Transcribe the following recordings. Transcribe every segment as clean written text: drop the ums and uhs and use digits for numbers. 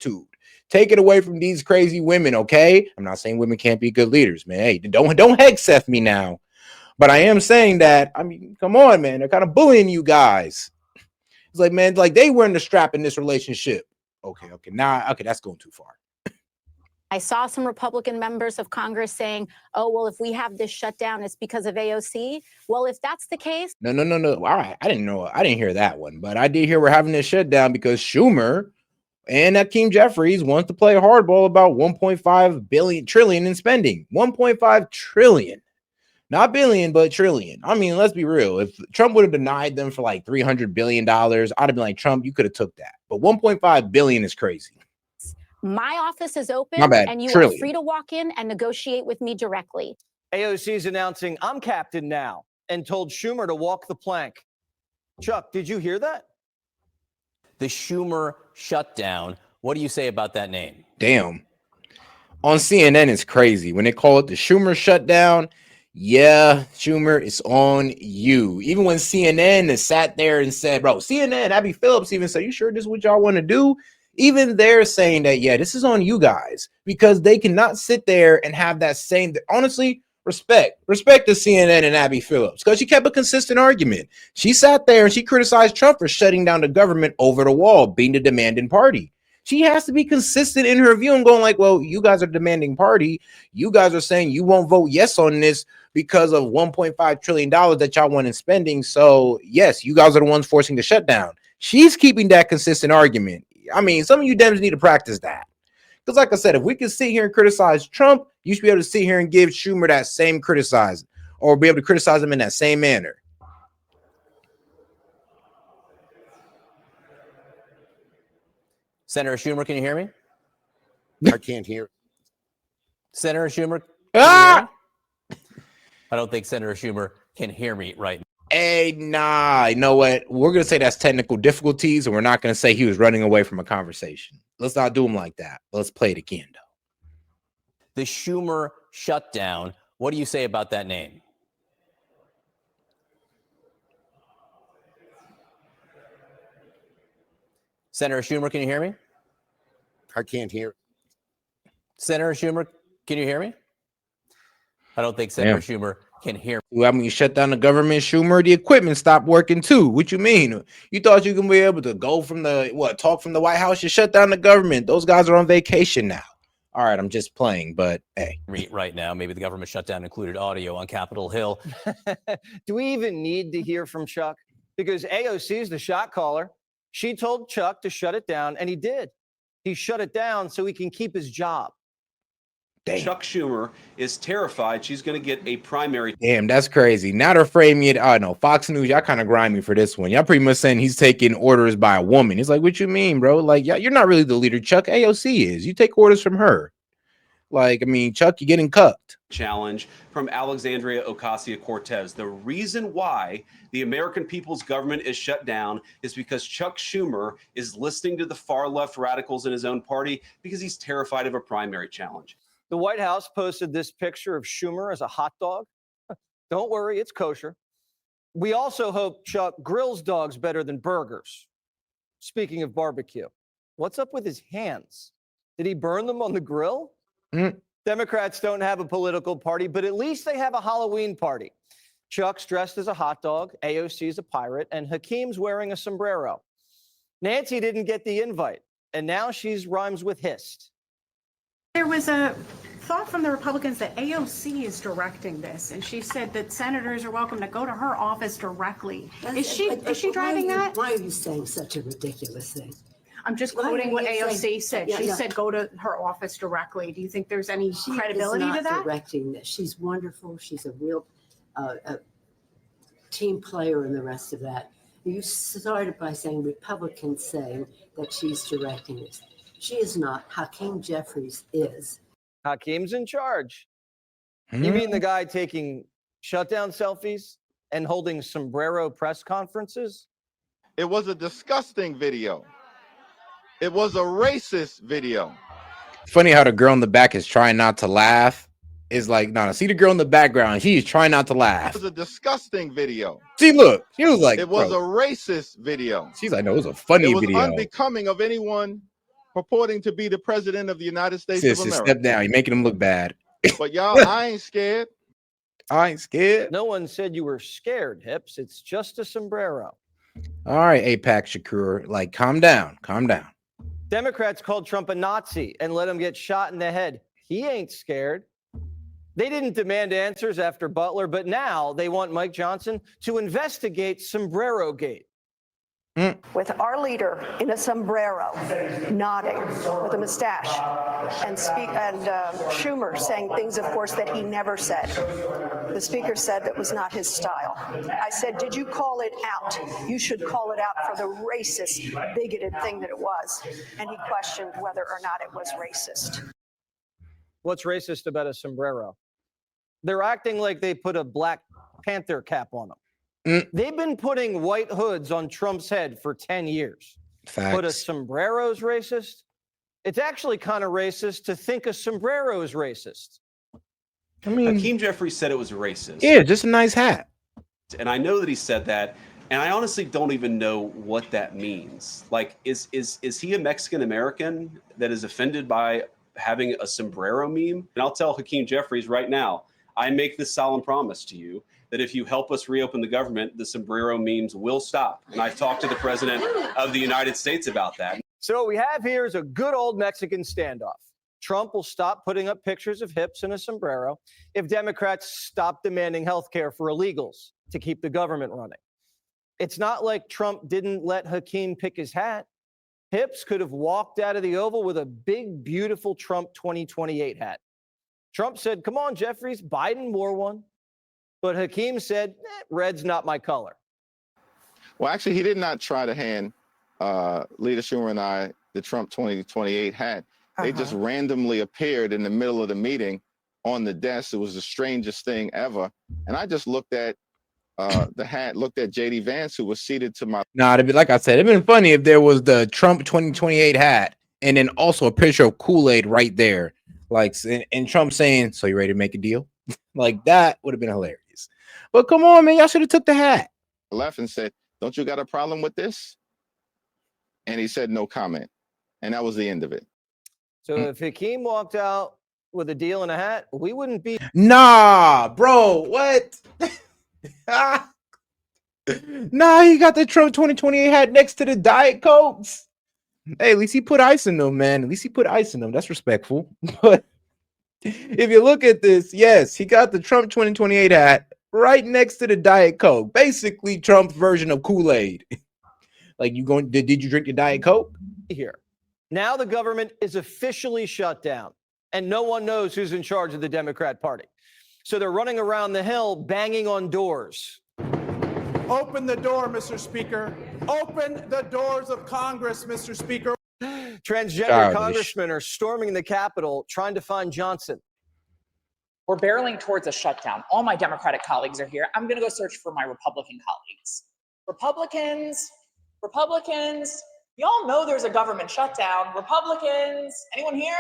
attitude. Take it away from these crazy women, okay? I'm not saying women can't be good leaders, man. Hey, don't hex Seth me now. But I am saying that, I mean, come on, man. They're kind of bullying you guys. It's like, man, like they weren't the strap in this relationship. Okay, that's going too far. I saw some Republican members of Congress saying, oh, well, if we have this shutdown, it's because of AOC. Well, if that's the case. No. All right. I didn't hear that one, but I did hear we're having this shutdown because Schumer and Hakeem Jeffries wants to play hardball about 1.5 trillion in spending. 1.5 trillion. Not billion, but trillion. I mean, let's be real. If Trump would have denied them for like $300 billion, I'd have been like, Trump, you could have took that. But 1.5 billion is crazy. My office is open, and you are free to walk in and negotiate with me directly. AOC is announcing, I'm captain now, and told Schumer to walk the plank. Chuck, did you hear that? The Schumer shutdown. What do you say about that name? Damn. On CNN, it's crazy. When they call it the Schumer shutdown, yeah, Schumer, it's on you. Even when CNN has sat there and said, bro, CNN, Abby Phillips even said, you sure this is what y'all want to do? Even they're saying that, yeah, this is on you guys, because they cannot sit there and have that same, honestly, respect to CNN and Abby Phillips, because she kept a consistent argument. She sat there and she criticized Trump for shutting down the government over the wall, being the demanding party. She has to be consistent in her view and going like, well, you guys are demanding party. You guys are saying you won't vote yes on this because of $1.5 trillion that y'all want in spending. So yes, you guys are the ones forcing the shutdown. She's keeping that consistent argument. I mean, some of you Dems need to practice that. Because like I said, if we can sit here and criticize Trump, you should be able to sit here and give Schumer that same criticism, or be able to criticize him in that same manner. Senator Schumer, can you hear me? I can't hear. Senator Schumer, can you hear me? I don't think Senator Schumer can hear me right now. Hey, nah, you know what? We're going to say that's technical difficulties, and we're not going to say he was running away from a conversation. Let's not do him like that. Let's play it again, though. The Schumer shutdown. What do you say about that name? Senator Schumer, can you hear me? I can't hear. Senator Schumer, can you hear me? I don't think Senator Schumer can hear me. I mean, you shut down the government, Schumer, the equipment stopped working too. What you mean? You thought you can be able to go from the, talk from the White House? You shut down the government. Those guys are on vacation now. All right, I'm just playing, but hey. Right now, maybe the government shutdown included audio on Capitol Hill. Do we even need to hear from Chuck? Because AOC is the shot caller. She told Chuck to shut it down, and he did. He shut it down so he can keep his job. Damn. Chuck Schumer is terrified she's going to get a primary. Damn, that's crazy. Now they're framing it. Oh, no, Fox News, y'all kind of grimy for this one. Y'all pretty much saying he's taking orders by a woman. It's like, what you mean, bro? Like, you're not really the leader, Chuck. AOC is. You take orders from her. Like, I mean, Chuck, you're getting cucked. Challenge from Alexandria Ocasio-Cortez. The reason why the American people's government is shut down is because Chuck Schumer is listening to the far left radicals in his own party because he's terrified of a primary challenge. The White House posted this picture of Schumer as a hot dog. Don't worry, it's kosher. We also hope Chuck grills dogs better than burgers. Speaking of barbecue, what's up with his hands? Did he burn them on the grill? Democrats don't have a political party, but at least they have a Halloween party. Chuck's dressed as a hot dog, AOC's a pirate, and Hakeem's wearing a sombrero. Nancy didn't get the invite, and now she's rhymes with hissed. There was a thought from the Republicans that AOC is directing this, and she said that senators are welcome to go to her office directly. Is she driving that? Why are you saying such a ridiculous thing? I'm just quoting what AOC said. She said go to her office directly. Do you think there's any credibility to that? She's not directing this. She's wonderful. She's a real team player and the rest of that. You started by saying Republicans saying that she's directing this. She is not. Hakeem Jeffries is. Hakeem's in charge. You mean the guy taking shutdown selfies and holding sombrero press conferences? It was a disgusting video. It was a racist video. Funny how the girl in the back is trying not to laugh. It's like, no, see the girl in the background. She's trying not to laugh. It was a disgusting video. See, look, she was like, it was a racist video. She's like, no, it was a funny video. It was unbecoming of anyone purporting to be the president of the United States of Sister, America. step down. You're making them look bad. But y'all, I ain't scared. I ain't scared. No one said you were scared, Hips. It's just a sombrero. All right, APAC Shakur, like, calm down. Calm down. Democrats called Trump a Nazi and let him get shot in the head. He ain't scared. They didn't demand answers after Butler, but now they want Mike Johnson to investigate Sombrero Gate. With our leader in a sombrero, nodding with a mustache, and Schumer saying things, of course, that he never said. The speaker said that was not his style. I said, did you call it out? You should call it out for the racist, bigoted thing that it was. And he questioned whether or not it was racist. What's racist about a sombrero? They're acting like they put a Black Panther cap on them. They've been putting white hoods on Trump's head for 10 years. Facts. But a sombrero's racist? It's actually kind of racist to think a sombrero is racist. I mean, Hakeem Jeffries said it was racist. yeah, just a nice hat. And I know that he said that, and I honestly don't even know what that means. Like, is he a Mexican American that is offended by having a sombrero meme? And I'll tell Hakeem Jeffries right now, I make this solemn promise to you that if you help us reopen the government, the sombrero memes will stop. And I've talked to the president of the United States about that. So what we have here is a good old Mexican standoff. Trump will stop putting up pictures of hips in a sombrero if Democrats stop demanding health care for illegals to keep the government running. It's not like Trump didn't let Hakeem pick his hat. Hips could have walked out of the Oval with a big, beautiful Trump 2028 hat. Trump said, come on, Jeffries, Biden wore one. But Hakeem said, red's not my color. Well, actually, he did not try to hand Leader Schumer and I the Trump 2028 hat. They just randomly appeared in the middle of the meeting on the desk. It was the strangest thing ever. And I just looked at the hat, looked at J.D. Vance, who was seated to my... Nah, it'd be, like I said, it'd been funny if there was the Trump 2028 hat and then also a picture of Kool-Aid right there. Like, and Trump saying, so you ready to make a deal? Like, that would have been hilarious. But come on, man, y'all should have took the hat. left and said, don't you got a problem with this? And he said no comment. And that was the end of it. So if Hakeem walked out with a deal and a hat, we wouldn't be... Nah, bro, what? Nah, he got the Trump 2028 hat next to the Diet Cokes. Hey, at least he put ice in them, man. At least he put ice in them. That's respectful. But if you look at this, yes, he got the Trump 2028 hat right next to the Diet Coke. Basically, Trump's version of Kool-Aid. Like, you going? Did you drink your Diet Coke? Here. Now the government is officially shut down, and no one knows who's in charge of the Democrat Party. So they're running around the Hill banging on doors. Open the door, Mr. Speaker. Open the doors of Congress, Mr. Speaker. Transgender congressmen are storming the Capitol trying to find Johnson. We're barreling towards a shutdown. All my Democratic colleagues are here. I'm going to go search for my Republican colleagues. Republicans, y'all know there's a government shutdown. Republicans, anyone here?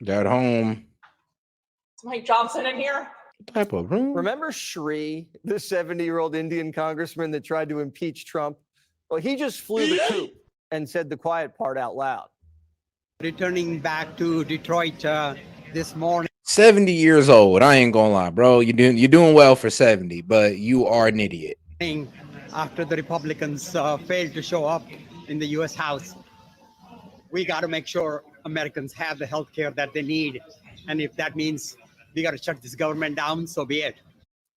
They're at home. Is Mike Johnson in here? What type of room? Remember Shri, the 70-year-old Indian congressman that tried to impeach Trump? Well, he just flew the coop and said the quiet part out loud. Returning back to Detroit this morning. 70 years old. I ain't gonna lie, bro. You're doing well for 70, but you are an idiot. After the Republicans failed to show up in the U.S. House, we got to make sure Americans have the health care that they need. And if that means we got to shut this government down, so be it.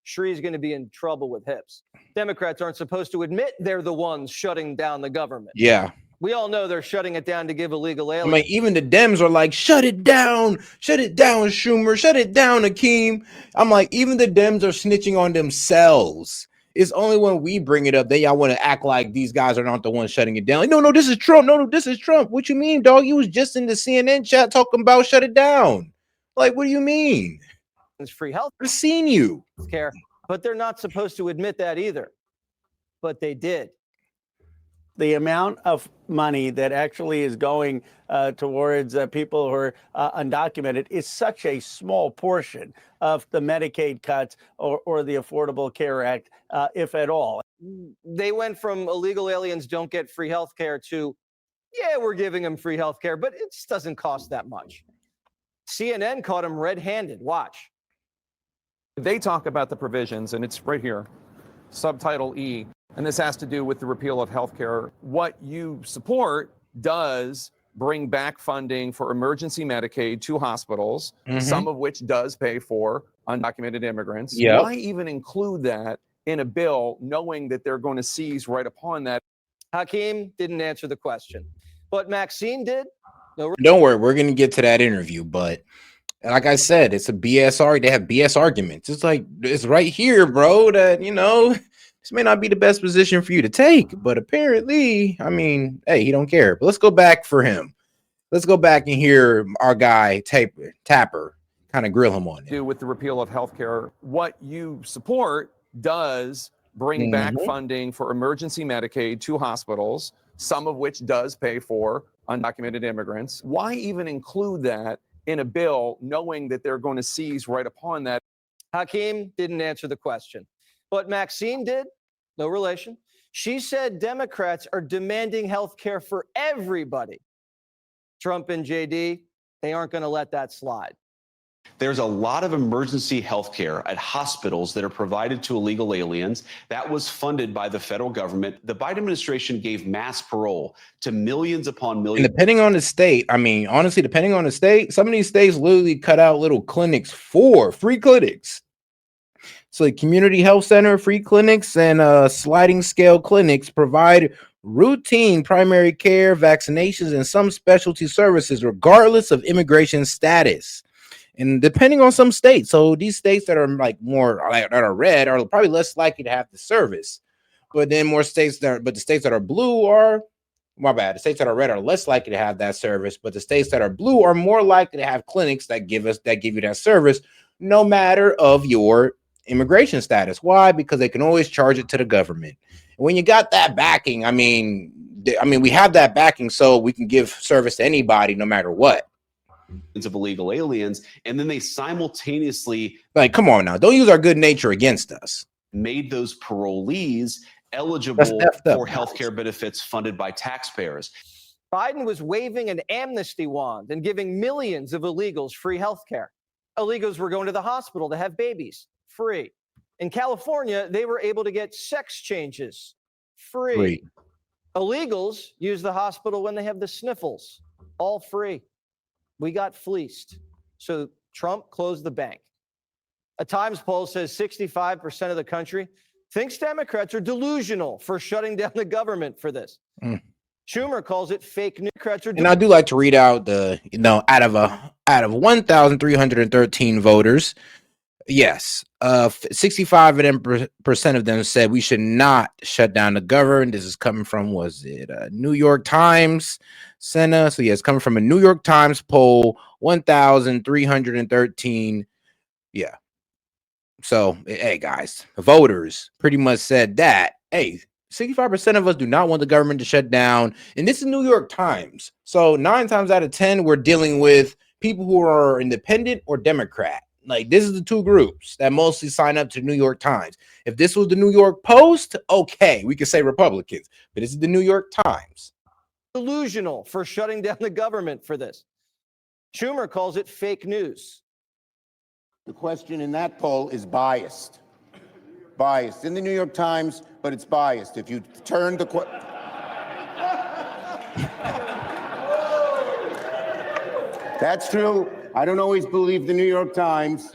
Shri's going to be in trouble with hips. Democrats aren't supposed to admit they're the ones shutting down the government. Yeah. We all know they're shutting it down to give illegal aliens. I mean, even the Dems are like, shut it down, Schumer, shut it down, Hakeem. I'm like, even the Dems are snitching on themselves. It's only when we bring it up that y'all want to act like these guys are not the ones shutting it down. Like, no, this is Trump. No, this is Trump. What you mean, dog? You was just in the CNN chat talking about shut it down. Like, what do you mean? It's free health. I've seen you. Care, but they're not supposed to admit that either. But they did. The amount of money that actually is going towards people who are undocumented is such a small portion of the Medicaid cuts or the Affordable Care Act, if at all. They went from illegal aliens don't get free health care to Yeah, we're giving them free health care, but it just doesn't cost that much. CNN caught him red-handed. Watch. They talk about the provisions, and it's right here, subtitle E, and this has to do with the repeal of health care. What you support does bring back funding for emergency Medicaid to hospitals, some of which does pay for undocumented immigrants. Yep. Why even include that in a bill knowing that they're going to seize right upon that? Hakeem didn't answer the question, but Maxine did. No, Don't worry, we're gonna get to that interview, but like I said, it's a BS they have BS arguments. It's like it's right here, bro, that this may not be the best position for you to take, but apparently, I mean, hey, he don't care. But let's go back for him. Let's go back and hear our guy Tapper kind of grill him on it. Do with the repeal of health care. What you support does bring back funding for emergency Medicaid to hospitals, some of which does pay for undocumented immigrants. Why even include that in a bill knowing that they're going to seize right upon that? Hakeem didn't answer the question, but Maxine did. No relation. She said Democrats are demanding health care for everybody. Trump and JD, they aren't going to let that slide. There's a lot of emergency health care at hospitals that are provided to illegal aliens. That was funded by the federal government. The Biden administration gave mass parole to millions upon millions. And depending on the state, I mean, honestly, depending on the state, some of these states literally cut out little clinics for free clinics. So the community health center, free clinics, and sliding scale clinics provide routine primary care, vaccinations, and some specialty services, regardless of immigration status. And depending on some states, so these states that are like more that are red are probably less likely to have the service. But then more states but the states that are blue are, my bad, the states that are red are less likely to have that service, but the states that are blue are more likely to have clinics that give you that service, no matter of your immigration status. Why? Because they can always charge it to the government. And when you got that backing, I mean, we have that backing so we can give service to anybody, no matter what. Of illegal aliens, and then they simultaneously, like, come on now, don't use our good nature against us. Made those parolees eligible for healthcare benefits funded by taxpayers. Biden was waving an amnesty wand and giving millions of illegals free health care. Illegals were going to the hospital to have babies, free. In California, they were able to get sex changes, free. Illegals use the hospital when they have the sniffles, all free. We got fleeced. So Trump closed the bank. A Times poll says 65% of the country thinks Democrats are delusional for shutting down the government for this. Schumer calls it fake news. And I do like to read out the, out of 1,313 voters, yes, 65% of them said we should not shut down the government. This is coming from, was it New York Times? Senna. So yeah, it's coming from a New York Times poll, 1,313. Yeah. So, hey guys, voters pretty much said that, hey, 65% of us do not want the government to shut down. And this is New York Times. So 9 times out of 10, we're dealing with people who are independent or Democrat. Like, this is the two groups that mostly sign up to the New York Times. If this was the New York Post, okay, we could say Republicans, but this is the New York Times. Delusional for shutting down the government for this. Schumer calls it fake news. The question in that poll is biased. Biased in the New York Times, but it's biased. If you turn the That's true. I don't always believe the New York Times.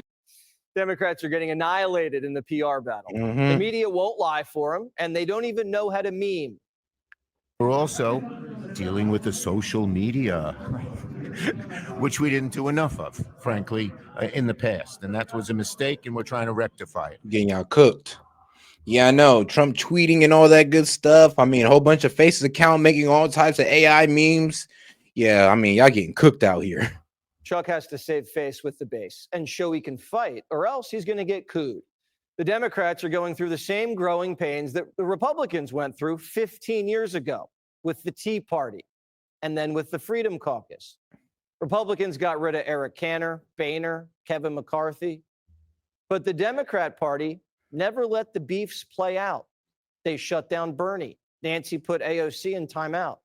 Democrats are getting annihilated in the PR battle. The media won't lie for them, and they don't even know how to meme. We're also dealing with the social media, which we didn't do enough of, frankly, in the past. And that was a mistake, and we're trying to rectify it. Getting y'all cooked. Yeah, I know. Trump tweeting and all that good stuff. I mean, a whole bunch of faces account making all types of AI memes. Yeah, I mean, y'all getting cooked out here. Chuck has to save face with the base and show he can fight, or else he's going to get cooed. The Democrats are going through the same growing pains that the Republicans went through 15 years ago with the Tea Party and then with the Freedom Caucus. Republicans got rid of Eric Cantor, Boehner, Kevin McCarthy. But the Democrat Party never let the beefs play out. They shut down Bernie. Nancy put AOC in timeout.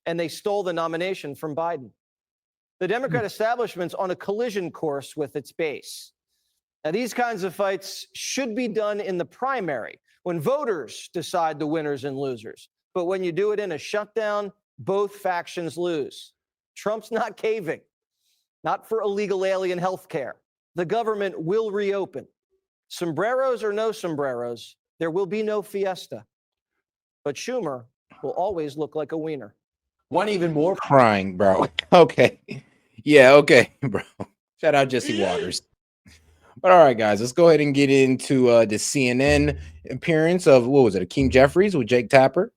and they stole the nomination from Biden. The Democrat establishment's on a collision course with its base. Now, these kinds of fights should be done in the primary, when voters decide the winners and losers. But when you do it in a shutdown, both factions lose. Trump's not caving, not for illegal alien health care. The government will reopen. Sombreros or no sombreros, there will be no fiesta. But Schumer will always look like a wiener. One even more crying, bro. Okay. Yeah, okay, bro. Shout out Jesse Waters. But all right, guys, let's go ahead and get into the CNN appearance of, what was it, Hakeem Jeffries with Jake Tapper.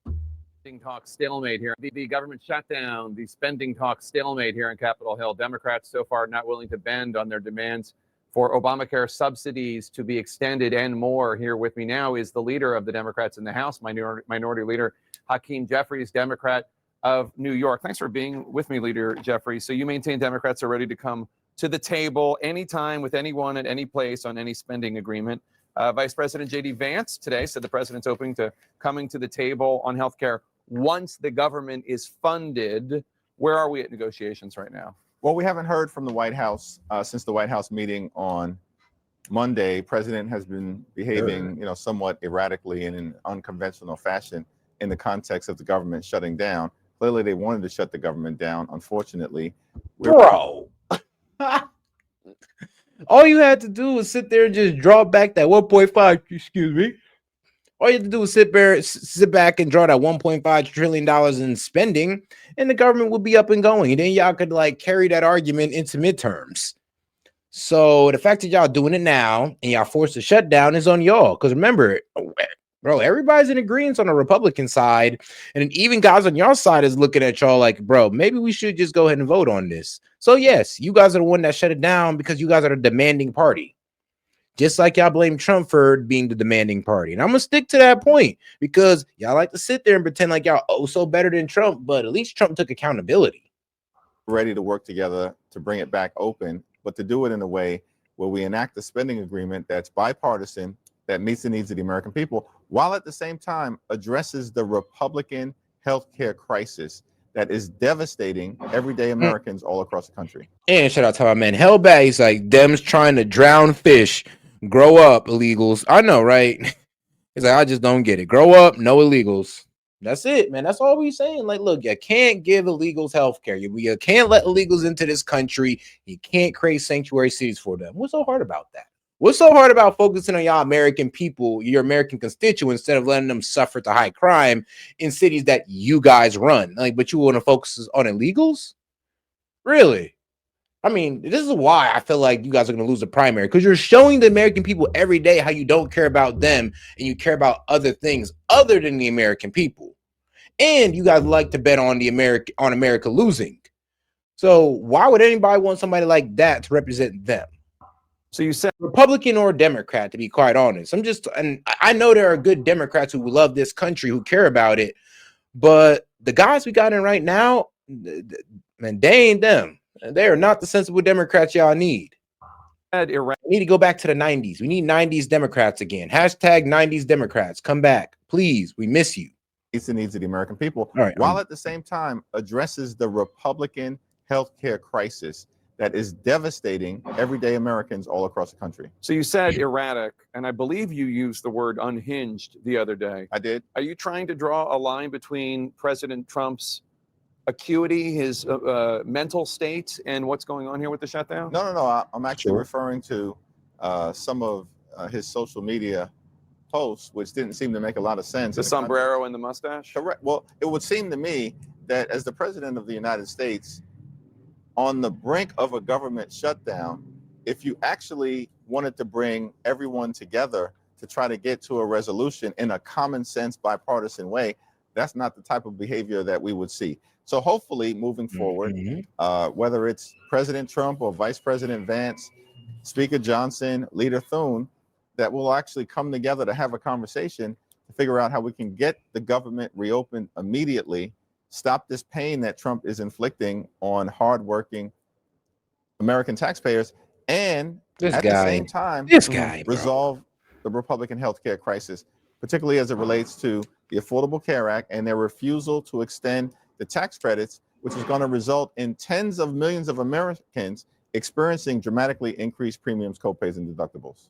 Talk stalemate here. The government shutdown, the spending talk stalemate here on Capitol Hill. Democrats so far not willing to bend on their demands for Obamacare subsidies to be extended and more. Here with me now is the leader of the Democrats in the House, minority leader Hakeem Jeffries, Democrat of New York. Thanks for being with me, Leader Jeffries. So you maintain Democrats are ready to come to the table anytime with anyone at any place on any spending agreement. Vice President J.D. Vance today said the president's open to coming to the table on healthcare once the government is funded. Where are we at negotiations right now? Well, we haven't heard from the White House since the White House meeting on Monday. President has been behaving, somewhat erratically and in an unconventional fashion in the context of the government shutting down. Clearly, they wanted to shut the government down. Unfortunately, bro. All you had to do was sit there and just draw back that 1.5. Excuse me. All you have to do is sit back and draw that $1.5 trillion in spending, and the government would be up and going. And then y'all could carry that argument into midterms. So the fact that y'all doing it now and y'all forced to shut down is on y'all. Because remember, bro, everybody's in agreement on the Republican side, and even guys on y'all side is looking at y'all like, bro, maybe we should just go ahead and vote on this. So yes, you guys are the one that shut it down because you guys are the demanding party. Just like y'all blame Trump for being the demanding party. And I'm going to stick to that point because y'all like to sit there and pretend like y'all so better than Trump, but at least Trump took accountability. Ready to work together to bring it back open, but to do it in a way where we enact a spending agreement that's bipartisan, that meets the needs of the American people, while at the same time addresses the Republican healthcare crisis that is devastating everyday Americans all across the country. And shout out to my man Hellbat. He's like, Dems trying to drown fish. Grow up, illegals. I know, right? He's like, I just don't get it. Grow up, no illegals. That's it, man. That's all we're saying. Like, look, you can't give illegals health care. You can't let illegals into this country. You can't create sanctuary cities for them. What's so hard about that? What's so hard about focusing on y'all American people, your American constituents, instead of letting them suffer to high crime in cities that you guys run? But you want to focus on illegals? Really? I mean, this is why I feel like you guys are going to lose the primary, because you're showing the American people every day how you don't care about them and you care about other things other than the American people. And you guys like to bet on America losing. So why would anybody want somebody like that to represent them? So you said Republican or Democrat, to be quite honest. And I know there are good Democrats who love this country, who care about it, but the guys we got in right now, man, they ain't them. They are not the sensible Democrats y'all need. We need to go back to the 90s. We need 90s Democrats again. Hashtag 90s Democrats. Come back. Please. We miss you. Meets the needs of the American people, right, while at the same time addresses the Republican healthcare crisis that is devastating everyday Americans all across the country. So you said erratic, and I believe you used the word unhinged the other day. I did. Are you trying to draw a line between President Trump's acuity, his mental state, and what's going on here with the shutdown? No. I'm actually referring to some of his social media posts, which didn't seem to make a lot of sense. The sombrero and the mustache? Correct. Well, it would seem to me that as the president of the United States, on the brink of a government shutdown, if you actually wanted to bring everyone together to try to get to a resolution in a common sense, bipartisan way, that's not the type of behavior that we would see. So hopefully moving forward, whether it's President Trump or Vice President Vance, Speaker Johnson, Leader Thune, that will actually come together to have a conversation to figure out how we can get the government reopened immediately, stop this pain that Trump is inflicting on hardworking American taxpayers, and at the same time resolve the Republican healthcare crisis, particularly as it relates to the Affordable Care Act and their refusal to extend the tax credits, which is going to result in tens of millions of Americans experiencing dramatically increased premiums, copays, and deductibles.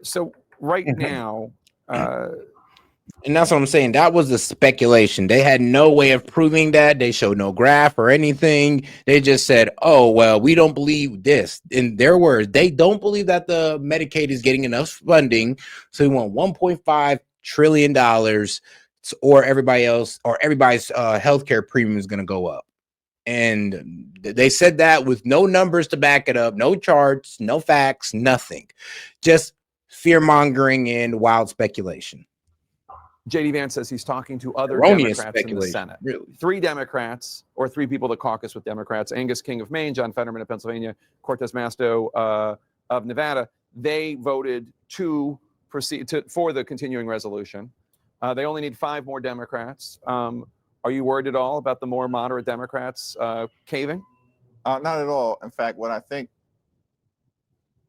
So right now, and that's what I'm saying. That was the speculation. They had no way of proving that. They showed no graph or anything. They just said, oh, well, we don't believe this. In their words, they don't believe that the Medicaid is getting enough funding. So we want $1.5 trillion or everybody's healthcare premium is going to go up. And they said that with no numbers to back it up, no charts, no facts, nothing. Just fear mongering and wild speculation. JD Vance says he's talking to other Erroneous Democrats in the Senate. Really. 3 Democrats, or 3 people that caucus with Democrats: Angus King of Maine, John Fetterman of Pennsylvania, Cortez Masto of Nevada. They voted to proceed for the continuing resolution. They only need 5 more Democrats. Are you worried at all about the more moderate Democrats caving? Not at all. In fact, what I think,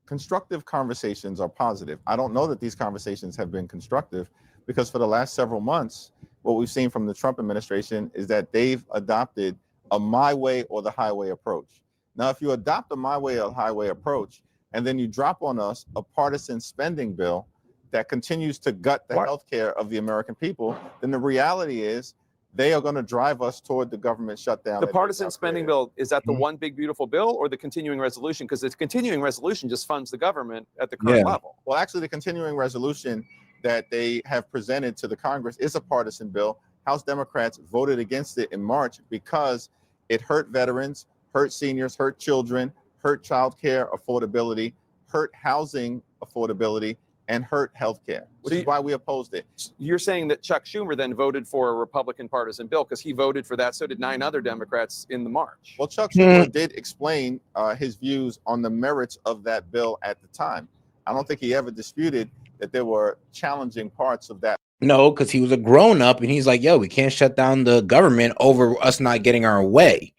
constructive conversations are positive. I don't know that these conversations have been constructive, because for the last several months, what we've seen from the Trump administration is that they've adopted a my way or the highway approach. Now, if you adopt a my way or highway approach, and then you drop on us a partisan spending bill that continues to gut the health care of the American people, then the reality is they are going to drive us toward the government shutdown. The partisan spending bill, is that the one big beautiful bill, or the continuing resolution? Because the continuing resolution just funds the government at the current level. Well, actually, the continuing resolution that they have presented to the Congress is a partisan bill. House Democrats voted against it in March because it hurt veterans, hurt seniors, hurt children, hurt child care affordability, hurt housing affordability, and hurt health care, which is why we opposed it. You're saying that Chuck Schumer then voted for a Republican partisan bill because he voted for that. So did 9 other Democrats in the March. Well, Chuck Schumer did explain his views on the merits of that bill at the time. I don't think he ever disputed that there were challenging parts of that. No, because he was a grown-up and he's like, yo, we can't shut down the government over us not getting our way.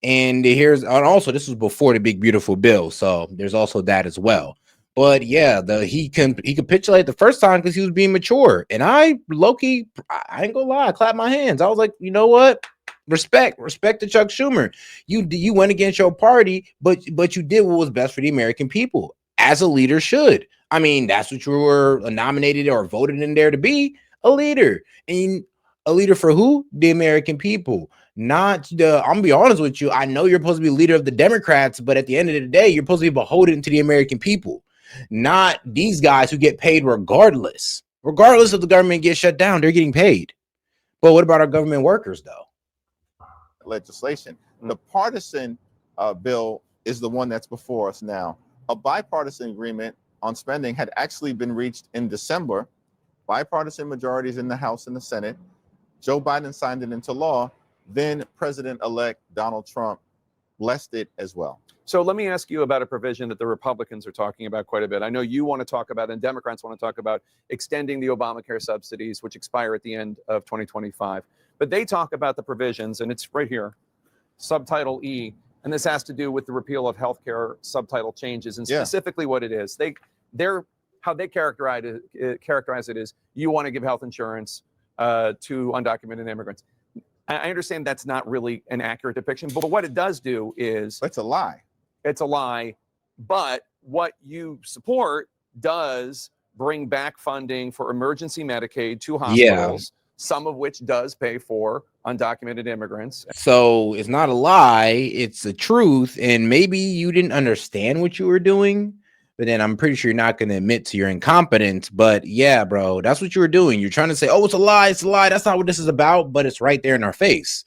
And also this was before the big beautiful bill, so there's also that as well. But yeah, he capitulated the first time because he was being mature. And I ain't gonna lie, I clapped my hands. I was like, you know what? Respect to Chuck Schumer. You went against your party, but you did what was best for the American people, as a leader should. I mean, that's what you were nominated or voted in there to be, a leader. And a leader for who? The American people. Not the, I'm gonna be honest with you, I know you're supposed to be leader of the Democrats, but at the end of the day, you're supposed to be beholden to the American people, not these guys who get paid regardless. Regardless of the government gets shut down, they're getting paid. But what about our government workers, though? Legislation. The partisan bill is the one that's before us now. A bipartisan agreement on spending had actually been reached in December. Bipartisan majorities in the House and the Senate. Joe Biden signed it into law. Then President-elect Donald Trump blessed it as well. So let me ask you about a provision that the Republicans are talking about quite a bit. I know you want to talk about, and Democrats want to talk about, extending the Obamacare subsidies, which expire at the end of 2025. But they talk about the provisions, and it's right here, subtitle E, and this has to do with the repeal of healthcare subtitle changes, and specifically what it is. How they characterize it is, you want to give health insurance to undocumented immigrants. I understand that's not really an accurate depiction, but what it does do is... It's a lie. It's a lie, but what you support does bring back funding for emergency Medicaid to hospitals, some of which does pay for undocumented immigrants. So it's not a lie, it's the truth. And maybe you didn't understand what you were doing, but then I'm pretty sure you're not going to admit to your incompetence. But yeah, bro, that's what you were doing. You're trying to say, oh, it's a lie. It's a lie. That's not what this is about. But it's right there in our face.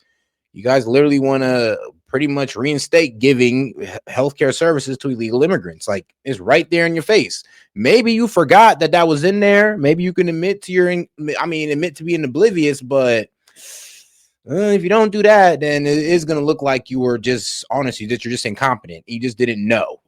You guys literally want to pretty much reinstate giving healthcare services to illegal immigrants. Like, it's right there in your face. Maybe you forgot that was in there. Maybe you can admit to being oblivious, but if you don't do that, then it is going to look like you were just, honestly, that you're just incompetent. You just didn't know.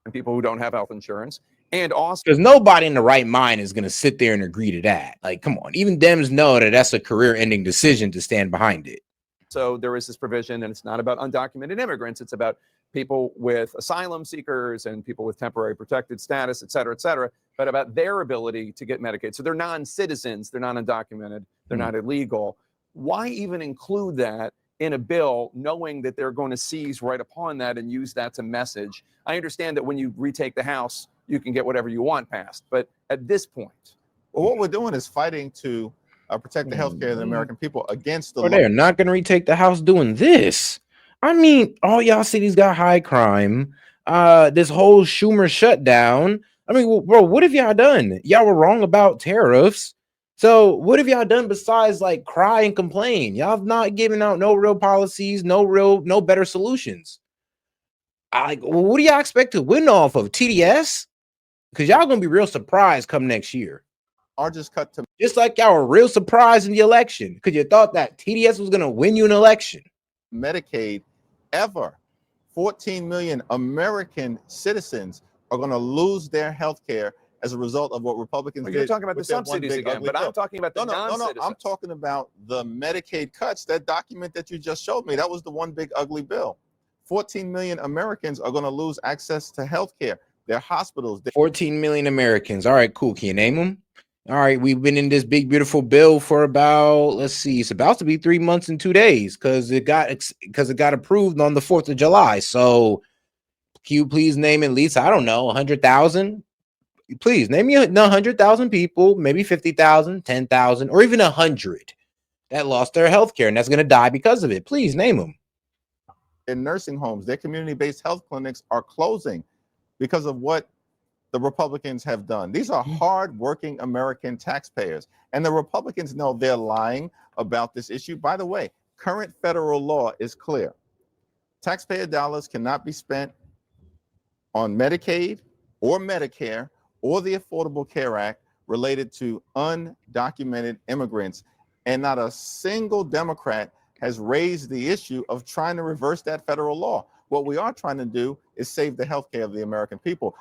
And people who don't have health insurance. And also, because nobody in the right mind is going to sit there and agree to that. Like, come on. Even Dems know that that's a career-ending decision to stand behind it. So there is this provision, and it's not about undocumented immigrants. It's about people with asylum seekers and people with temporary protected status, et cetera, but about their ability to get Medicaid. So they're non-citizens. They're not undocumented. They're not illegal. why even include that in a bill, knowing that they're going to seize right upon that and use that to message? I understand that when you retake the House, you can get whatever you want passed. But at this point, well, what we're doing is fighting to protect the health care of the American people against the law. They're not going to retake the House doing this. I mean, all y'all cities got high crime. This whole Schumer shutdown. I mean, well, bro, what have y'all done? Y'all were wrong about tariffs. So what have y'all done besides like cry and complain? Y'all have not given out no real policies, no better solutions. What do y'all expect to win off of TDS? Because y'all gonna be real surprised come next year. Or just cut to just like y'all were real surprised in the election because you thought that TDS was gonna win you an election. Medicaid ever. 14 million American citizens are going to lose their health care as a result of what Republicans did. You're talking about the subsidies again, but I'm talking about the non-citizens. No, I'm talking about the Medicaid cuts. That document that you just showed me, that was the one big ugly bill. 14 million Americans are going to lose access to health care. Their hospitals. 14 million Americans. All right, cool. Can you name them? All right, we've been in this big, beautiful bill for about, let's see, it's about to be 3 months and 2 days because it got approved on the 4th of July. So can you please name at least, I don't know, 100,000? Please name me 100,000 people, maybe 50,000, 10,000, or even 100 that lost their health care and that's going to die because of it. Please name them. In nursing homes, their community-based health clinics are closing because of what the Republicans have done. These are hard-working American taxpayers, and the Republicans know they're lying about this issue. By the way, current federal law is clear. Taxpayer dollars cannot be spent on Medicaid or Medicare or the Affordable Care Act related to undocumented immigrants, and not a single Democrat has raised the issue of trying to reverse that federal law. What we are trying to do is save the healthcare of the American people.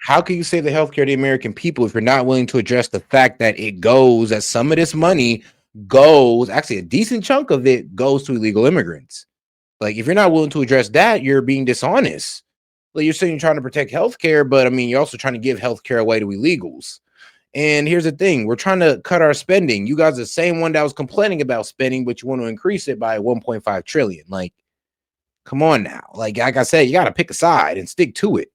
How can you save the healthcare of the American people if you're not willing to address the fact that that some of this money goes, actually a decent chunk of it goes to illegal immigrants? Like, if you're not willing to address that, you're being dishonest. Like, you're saying you're trying to protect healthcare, but I mean, you're also trying to give healthcare away to illegals. And here's the thing, we're trying to cut our spending. You guys are the same one that was complaining about spending, but you want to increase it by 1.5 trillion. Like, come on now. Like I said, you got to pick a side and stick to it.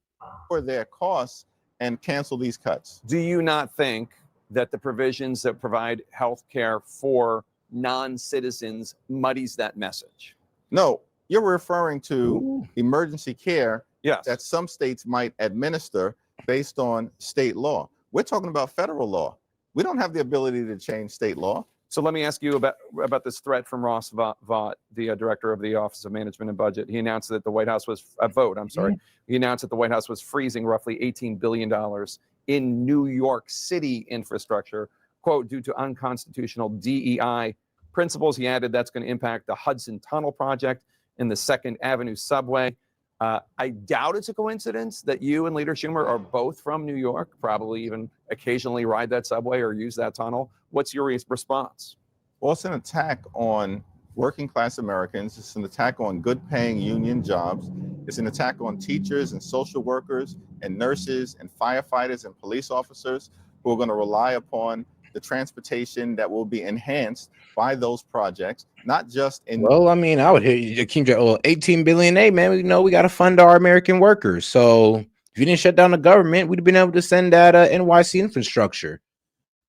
For their costs and cancel these cuts. Do you not think that the provisions that provide health care for non-citizens muddies that message? No, you're referring to emergency care that some states might administer based on state law. We're talking about federal law. We don't have the ability to change state law. So let me ask you about this threat from Ross Vaught, the director of the Office of Management and Budget. He announced that the White House was He announced that the White House was freezing roughly $18 billion in New York City infrastructure, quote, due to unconstitutional DEI principles. He added that's going to impact the Hudson Tunnel project and the 2nd Avenue subway. I doubt it's a coincidence that you and Leader Schumer are both from New York, probably even occasionally ride that subway or use that tunnel. What's your response? Well, it's an attack on working class Americans. It's an attack on good paying union jobs. It's an attack on teachers and social workers and nurses and firefighters and police officers who are going to rely upon the transportation that will be enhanced by those projects, not just in. Well, I mean, I would hear you, Hakeem Jeffries, 18 billion, hey, man, we know we got to fund our American workers. So if you didn't shut down the government, we'd have been able to send that NYC infrastructure.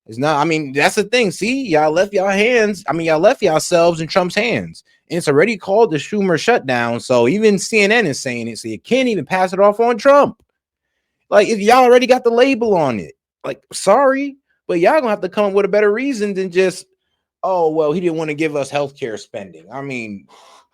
It's not, I mean, that's the thing. See, y'all left y'all hands. I mean, y'all left yourselves in Trump's hands. And it's already called the Schumer shutdown. So even CNN is saying it. So you can't even pass it off on Trump. Like, if y'all already got the label on it, like, sorry, but y'all gonna have to come up with a better reason than just, oh, well, he didn't want to give us healthcare spending. I mean,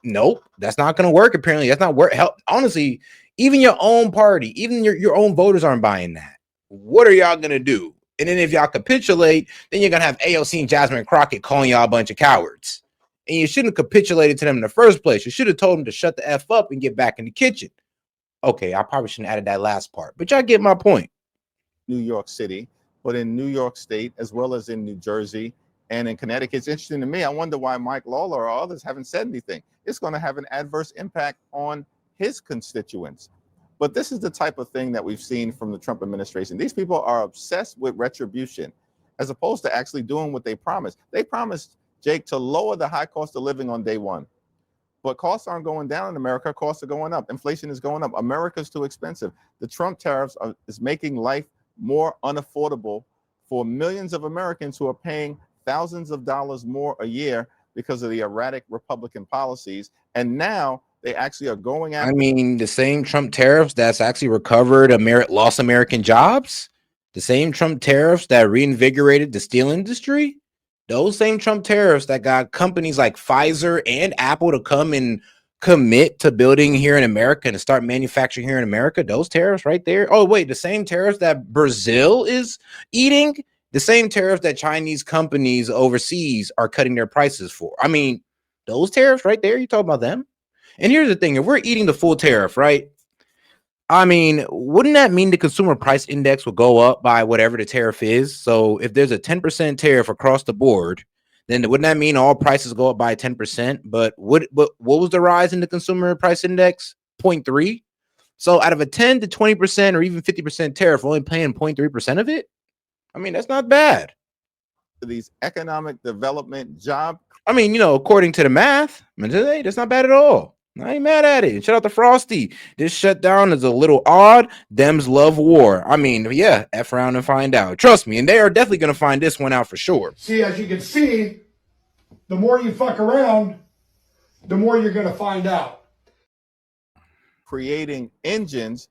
nope, that's not going to work. Apparently, that's not work. Honestly, even your own party, even your own voters aren't buying that. What are y'all going to do? And then if y'all capitulate, then you're going to have AOC and Jasmine Crockett calling y'all a bunch of cowards. And you shouldn't have capitulated to them in the first place. You should have told them to shut the F up and get back in the kitchen. Okay, I probably shouldn't have added that last part, but y'all get my point. New York City, but in New York State, as well as in New Jersey, and in Connecticut. It's interesting to me. I wonder why Mike Lawler or others haven't said anything. It's going to have an adverse impact on his constituents. But this is the type of thing that we've seen from the Trump administration. These people are obsessed with retribution as opposed to actually doing what they promised. They promised Jake, to lower the high cost of living on day one. But costs aren't going down in America. Costs are going up. Inflation is going up. America's too expensive. The Trump tariffs is making life more unaffordable for millions of Americans who are paying thousands of dollars more a year because of the erratic Republican policies. And now they actually are going after. I mean, the same Trump tariffs that's actually recovered lost American jobs, the same Trump tariffs that reinvigorated the steel industry, those same Trump tariffs that got companies like Pfizer and Apple to come and commit to building here in America and to start manufacturing here in America, those tariffs right there. Oh, wait, the same tariffs that Brazil is eating, the same tariffs that Chinese companies overseas are cutting their prices for. I mean, those tariffs right there, you talk about them. And here's the thing, if we're eating the full tariff, right? I mean, wouldn't that mean the consumer price index will go up by whatever the tariff is? So if there's a 10% tariff across the board, then wouldn't that mean all prices go up by 10%? But what was the rise in the consumer price index? 0.3. So out of a 10 to 20% or even 50% tariff, we're only paying 0.3% of it. I mean, that's not bad. These economic development job. I mean, according to the math, hey, that's not bad at all. I ain't mad at it. Shout out to Frosty. This shutdown is a little odd. Dems love war. I mean, yeah, F around and find out. Trust me, and they are definitely going to find this one out for sure. See, as you can see, the more you fuck around, the more you're going to find out. Creating engines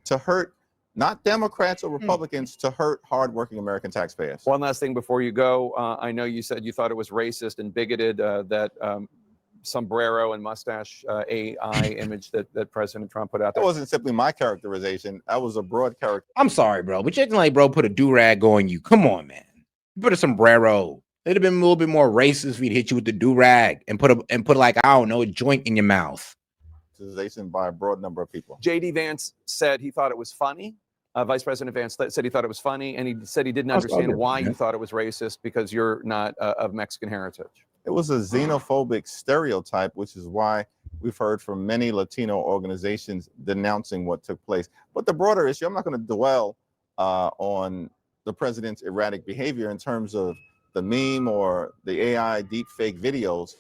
to hurt not Democrats or Republicans, to hurt hardworking American taxpayers. One last thing before you go. I know you said you thought it was racist and bigoted, that sombrero and mustache AI image that President Trump put out there. That wasn't simply my characterization. That was a broad character. I'm sorry, bro, but you acting like, bro, put a do-rag on you. Come on, man. Put a sombrero. It'd have been a little bit more racist if he'd hit you with the do-rag and put like, I don't know, a joint in your mouth. By a broad number of people. J.D. Vance said he thought it was funny. Vice President Vance said he thought it was funny, and he said he didn't understand why you thought it was racist because you're not of Mexican heritage. It was a xenophobic stereotype, which is why we've heard from many Latino organizations denouncing what took place. But the broader issue, I'm not going to dwell on the president's erratic behavior in terms of the meme or the AI deepfake videos.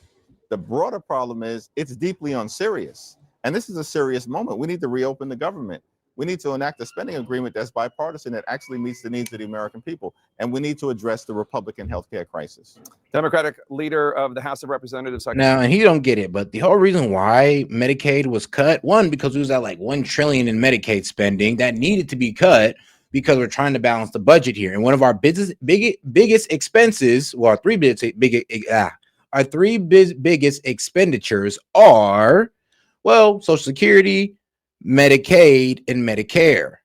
The broader problem is it's deeply unserious. And this is a serious moment. We need to reopen the government. We need to enact a spending agreement that's bipartisan, that actually meets the needs of the American people. And we need to address the Republican healthcare crisis. Democratic leader of the House of Representatives. Now, and he don't get it, but the whole reason why Medicaid was cut, one, because we was at like $1 trillion in Medicaid spending that needed to be cut because we're trying to balance the budget here. And one of our biggest expenses, well, our three biggest expenditures are, well, Social Security, Medicaid, and Medicare.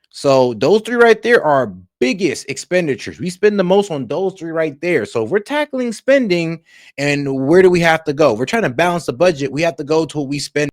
So those three right there are our biggest expenditures. We spend the most on those three right there. So if we're tackling spending, and where do we have to go? We're trying to balance the budget. We have to go to what we spend.